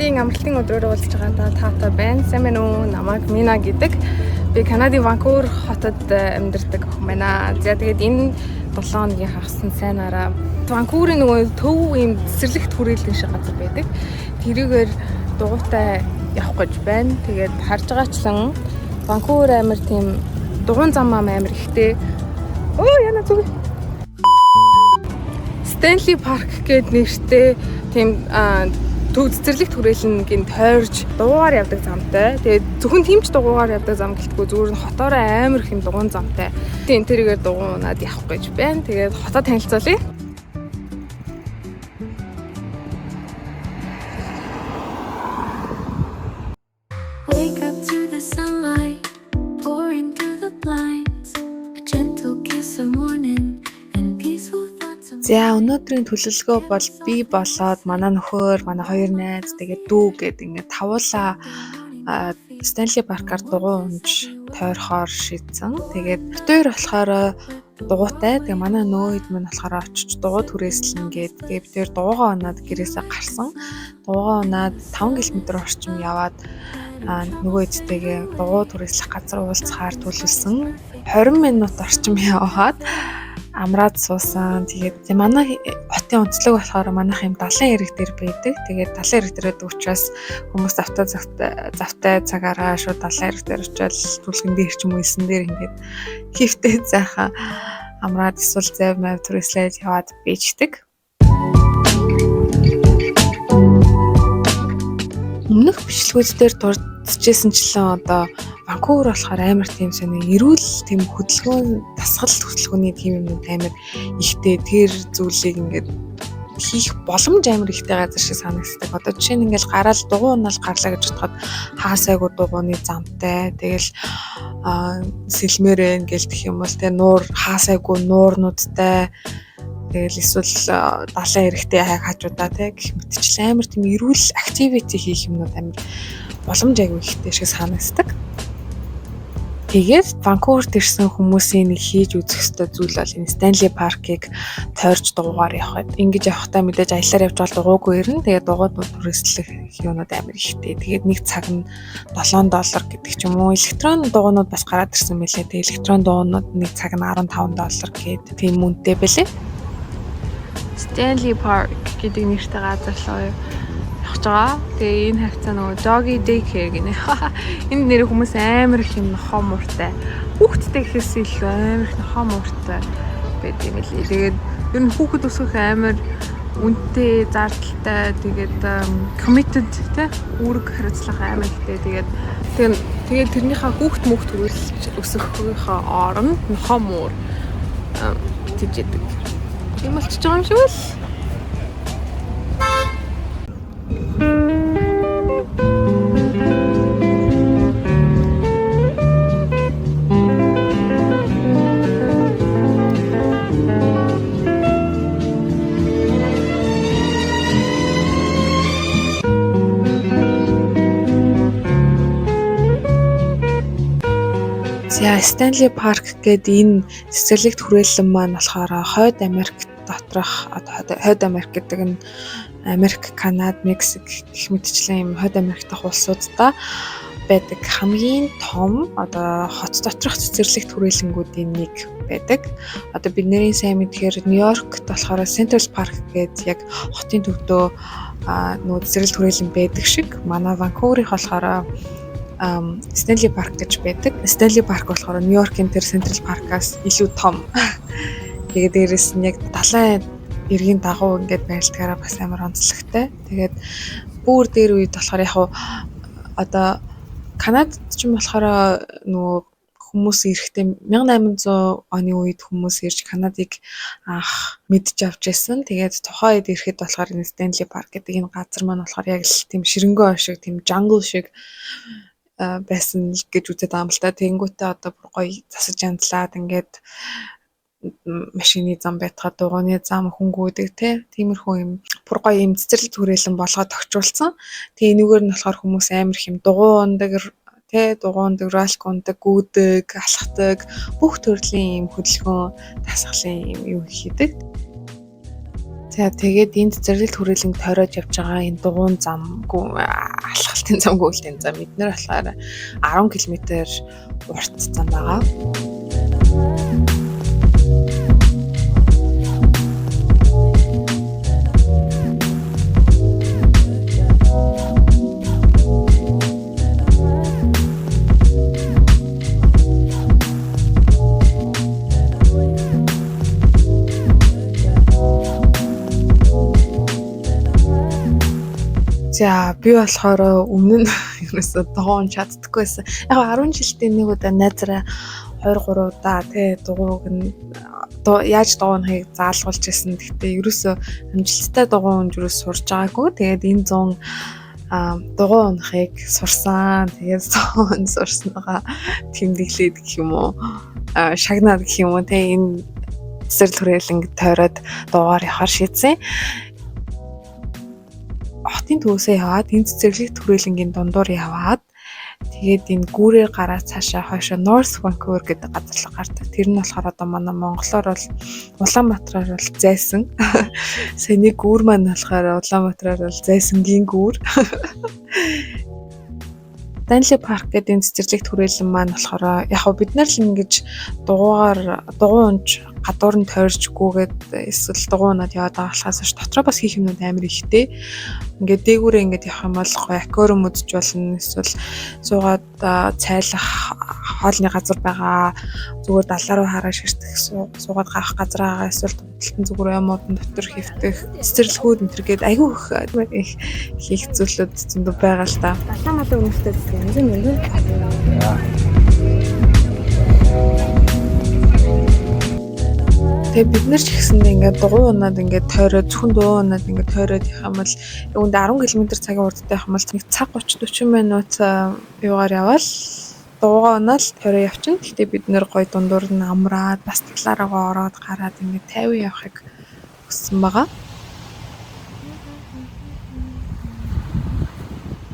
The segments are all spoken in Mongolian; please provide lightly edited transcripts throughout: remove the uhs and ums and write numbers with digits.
Канадын амралтын өдрөөр уулзж байгаа таатай байна. Сайн байна уу? Намайг Мина гэдэг. Би Канадын Ванкувер хотод амьдардаг хүн байна. За тэгээд энэ 7 хоногийн хагас нь сайнараа Ванкуверийн нөгөө төв ийм цэцэрлэгт хүрээлэн шиг газар байдаг. Тэрийгээр дугуйтай явах гэж байна. Тэгээд харж байгаачлан Ванкувер амир тийм дугуйн зам амир ихтэй. Оо яна зүг. Стэнли парк гэдэг нэртэй тийм төв цэцэрлэгт хүрээлэнгийн тойрж дугуйгаар явдаг замтай. Тэгээд зөвхөн тэмч дугуйгаар явдаг зам гэлтгүй зүгээр нь хотоороо амар их юм дугуйн замтай. Тийм тэрийгээр дугуйнаад явах гэж байна. Тэгээд хотоо танилцуулъя. Wake up to the sunlight pouring through the blinds. A gentle kiss of morning and peaceful thoughts of За өнөөдрийн төлөвлөгөө бол би болоод манай нөхөр, манай хоёр найз тэгээд дүү гэдэг ингээд тавуулаа Стэнли паркаар дугуй унж тойрохоор шийдсэн. Тэгээд битээр болохоор дугуйтай. Тэгээ манай нөөд минь болохоор очиж дугуй түрээслэн гээд тэгээ битээр дугуйгаа унаад гэрээсээ гарсан. Дугуйгаа унаад 5 км орчим яваад нөгөө эцтэйгээ дугуй түрээслэх газар уулзахаар төлөвлөсөн. 20 минут орчим яваад амраад суусан. Тэгээд манай хотын онцлог болохоор манайх юм далайн эрэг дээр байдаг. Тэгээд далайн эрэг дээр байдаг учраас хүмүүс завтай цагаараа шууд далайн эрэг дээр очиод түлхэн дээр ч юм уу исэн дээр ингээд хифтэй зайхан амраад эсвэл зав мав түрээслээд яваад бийждэг. Өмнөх бичлэгүүдээр дурдчихжсэн одоо Ванкувер болохоор амар тийм сони эрүүл тийм хөдөлгөөн дасгал хөдөлгөөний тийм юмнууд амар ихтэй тэр зүйлийг ингээд хийх боломж амар ихтэй газар шиг санагддаг. Одоо жишээ нь ингээд гараал дугуй унаал гарлаа гэж бодоход хаасайгуу дугуйны замтай тэгэл сэлмээрэн гэлтэх юм бол тэгээ нуур хаасайгуу нуурнуудтай тэгэл эсвэл далайн эрэгтэй хажуудаа гэх мэтчлэн амар тийм эрүүл активити хийх юмнууд амар боломж аягүй ихтэй шиг санагддаг. Тэгээд Ванкуверт ирсэн хүмүүсийн нэг хийж үзэх ёстой зүйл бол энэ Стэнли паркийг тойрч дугуйгаар явах. Ингэж явахдаа мэдээж аяллаар явж бол дугуйгүй ирнэ. Тэгээд дугуйд түрээслэх юмнууд амар ихтэй. Тэгээд нэг цаг нь $7 гэдэг ч юм уу. Электрон дугуйнууд бас гараад ирсэн мэлээ. Тэгээд электрон дугуйнууд нэг цаг нь $15 гэдэг тийм үнэтэй байлээ. Стэнли парк гэдэг нэртэй газар лөө явж байгаа. Тэгээ энэ хавцаа нөгөө doggy daycare гинэ. Энэ нэр хүмүүс амар их юм нохоо мууртай. Хүүхдтэй гэхээс илүү амар их нохоо мууртай байдаг юм лээ. Тэгээд ер нь хүүхэд өсгөх амар үнэтэй, зардалтай, тэгээд committed тэ үүрэг хариуцлага амар ихтэй. Тэгээд тэрнийхээ хүүхд мөхт өсгөхийнхаа оронд нохоо муур тийжэдэг. Юм болчих жоо юм шиг л. За Стэнли парк гэдэг энэ цэцэрлэгт хүрээлэн маань болохоор Хойд Америк доторх одоо Хойд Америк гэдэг нь Америк, Канада, Мексик гэх мэтчлэн юм Хойд Америк дахь улсуудаа байдаг хамгийн том одоо хот доторх цэцэрлэгт хүрээлэнгүүдийн нэг байдаг. Одоо бид нарын сайн мэдхээр Нью-Йоркт болохоор Central Park гэдэг яг хотын төвдөө нөгөө цэцэрлэгт хүрээлэн байдаг шиг манай Ванкуверийн болохоор Стэнли парк гэж байдаг. Стэнли парк болохоор Нью-Йоркийн тэр Central Park-аас илүү том. Тэгээд дээрэс нь яг далайн эргийн дагуу ингээд байралтаараа бас амар онцлогтой. Тэгээд бүр дээр үед болохоор яг одоо Канадад ч юм болохоор нөгөө хүмүүс ирэхдээ 1800 оны үед хүмүүс ирж Канадыг анх мэдж авч байсан. Тэгээд тухайн үед ирэхэд болохоор энэ Стэнли парк гэдэг энэ газар маань болохоор яг л тийм ширэнгөө шиг, тийм jungle шиг байсан гэж үзээд байгаа юм л та. Тэнгүүтээ одоо бүр гоё засаж янзлаад ингээд машины зам байтгаад дугуйны зам хөнгүүдэг тиймэрхүү юм бүр гоё юм цэцэрлэг түрээлэн болгоод тогтчулсан. Тэгээ энэгээр нь болохоор хүмүүс амар их юм дугуйндаг ролик ундаг, гүйдэг, алхдаг бүх төрлийн юм хөдөлгөөн дасгалын юм хийдэг. За тэгээд энд цэцэрлэгт хүрээлэнг тойроод явж байгаа энэ дугуйн замгүй алхалтын замгүй үлдэн зам эднэр болохоор 10 км урт зам байгаа. За би болохоор өмнө нь ерөөсөө дугуйн чаддаггүй байсан. Яг 10 жилдээ нэг удаа найзараа 2 3 удаа тий дугуйг нь яаж дугуйныг заалгуулж ирсэн. Гэхдээ ерөөсөө амжилттай дугуйн юус сурж байгаагүй. Тэгээд энэ 100 дугуй унахыг сурсан. Тэгээд 100 сурснагаа тэмдэглээд гэх юм уу шагнаад гэх юм уу тий энэ цэцэрлэг хүрээлэнг тойроод дугаар явахаар шийдсэн. Хотын төвөөсөө яваад энэ цэцэрлэгт хүрээлэнгийн дундуур яваад тэгээд энэ гүүрээр гараад цаашаа хойшоо North Vancouver гэдэг газар руу гардаг. Тэр нь болохоор одоо манай монголоор бол Улаанбаатараар бол зайсан. Саяны гүүр маань болохоор Улаанбаатараар бол зайсангийн гүүр. Stanley Park гэдэг энэ цэцэрлэгт хүрээлэн маань болохоор яг хөө бид нар л ингэж дугуйнж гадуур нь тойрчгүйгээд эсвэл дугуйнаад яваад байгаа болохоос ш дотроо бас хийх юмнууд амар ихтэй. Ингээд дээгүүрээ ингээд явах юм бол гоё аквариум үзэж болно. Эсвэл суугаад цайлах хоолны газар байгаа. Зүгээр далаа руу хараа ширтэх суугаад гарах газар байгаа. Эсвэл туталтан зүгээр юмуудын дотор хэвтэх цэцэрлэгүүд энэ төр гээд айгүй их хийх зүйлүүд зөндөө байгаа л та. Далаа малын өмнөстэй зүг юм юм. Тэгээ бид нар ч ихсэндээ ингээд дугуй унаад ингээд тойроод зөвхөн дугуй унаад ингээд тойроод явах юм бол үүнд 10 км цагийн урдтай явах юм бол нэг цаг 30-40 минут юугаар явбал дугуйгаа унаад тойроо явчихна. Гэхдээ бид нэр гой дундуур нь амраад бас талаараа ороод гараад ингээд 50 явахыг хүссэн байгаа.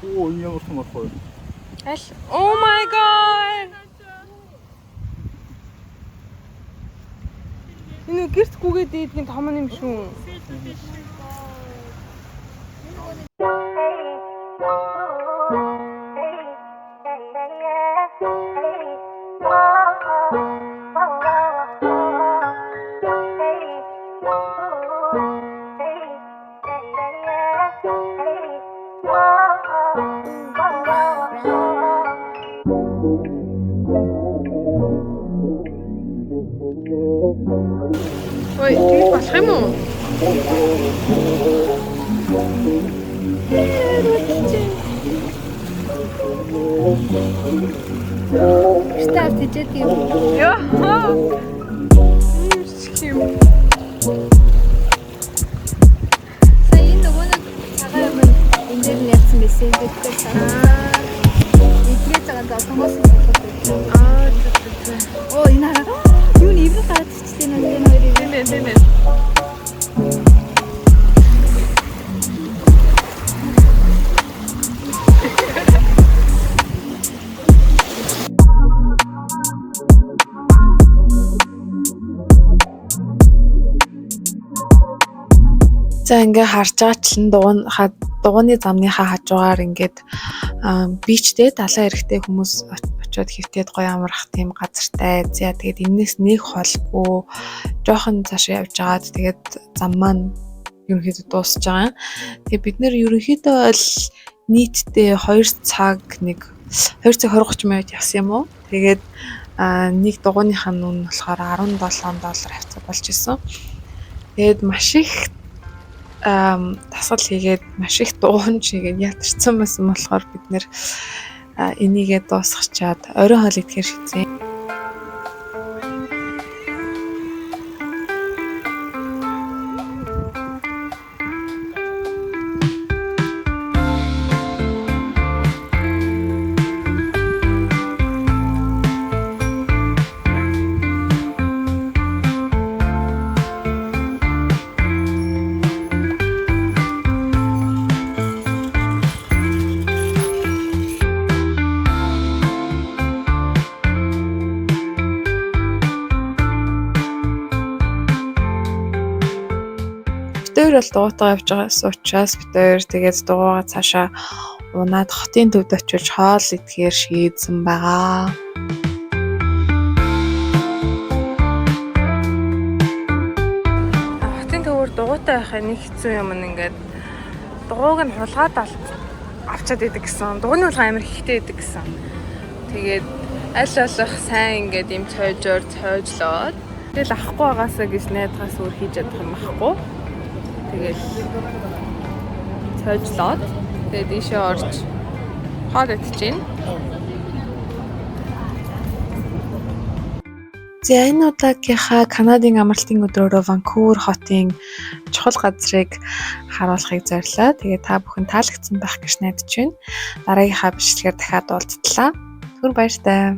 Оо энэ ямар том арга вэ? Аль. Oh my god. Энэ гэрт гүгээд дийдгийн том юм шүү. Ой, тийм болох юм уу? Став тийчээд юм. Яа. Сая нөгөө нэг цагаан юм энэ дээр нь явсан байсан гэдэг санаа. Итгэж байгаа хүмүүс болоод. Оо энэ хараа. Юу нэр гараад чичтэй нэг энэ хоёрыг нэ. За ингээ харж байгаачлан дугуйны замныхаа хажуугаар ингээд бичтэй далайн эрэгтэй хүмүүс очиод хөвтөөд гоё амрах тийм газартай. За тэгээд энэс нэг холгүй жоохон цаашаа явж байгаад тэгээд зам маань ерөнхийдөө дуусж байгаа. Тэгээд бид нэр ерөнхийдөө бол нийтдээ 2 цаг 20-30 минут явсан юм уу? Тэгээд нэг дугуйныхаа нүн нь болохоор $17 хавцаа болж исэн. Тэгээд маш их дасгал хийгээд маш их дугуйнж хийгээд ятарсан байсан болохоор бид нэр энийгээ дуусгачаад орой хоол идэхээр шийдсэн. хоёр бол дугуйтаа явж байгаас учраас бид хоёр тэгээд дугуйгаа цаашаа унаад хотын төвд очиж хоол идэхээр шийдсэн байгаа. Хотын төвөр дугуйтай байхаа нэг хэцүү юм ингээд дугуйг нь хулгаад авчаад идэг гэсэн. Дугуйны хулгай амар ихтэй идэг гэсэн. Тэгээд аль болох сайн ингээд юм цойжлоод тэгэл авахгүй байгаасаа гэж найдгаас өөр хийж чадах юм байхгүй. Тэгэл цойжлоод тэгээд ийшээ орж хоол идэж гин. За энэ удаагийнхаа Канадын амралтын өдрөөрөө Ванкувер хотын чухал газрыг харуулахыг зорилоо. Тэгээд та бүхэн таалагдсан байх гэж найдаж байна. Дараагийнхаа бичлэгээр дахиад уулзтлаа. Түр баяртай.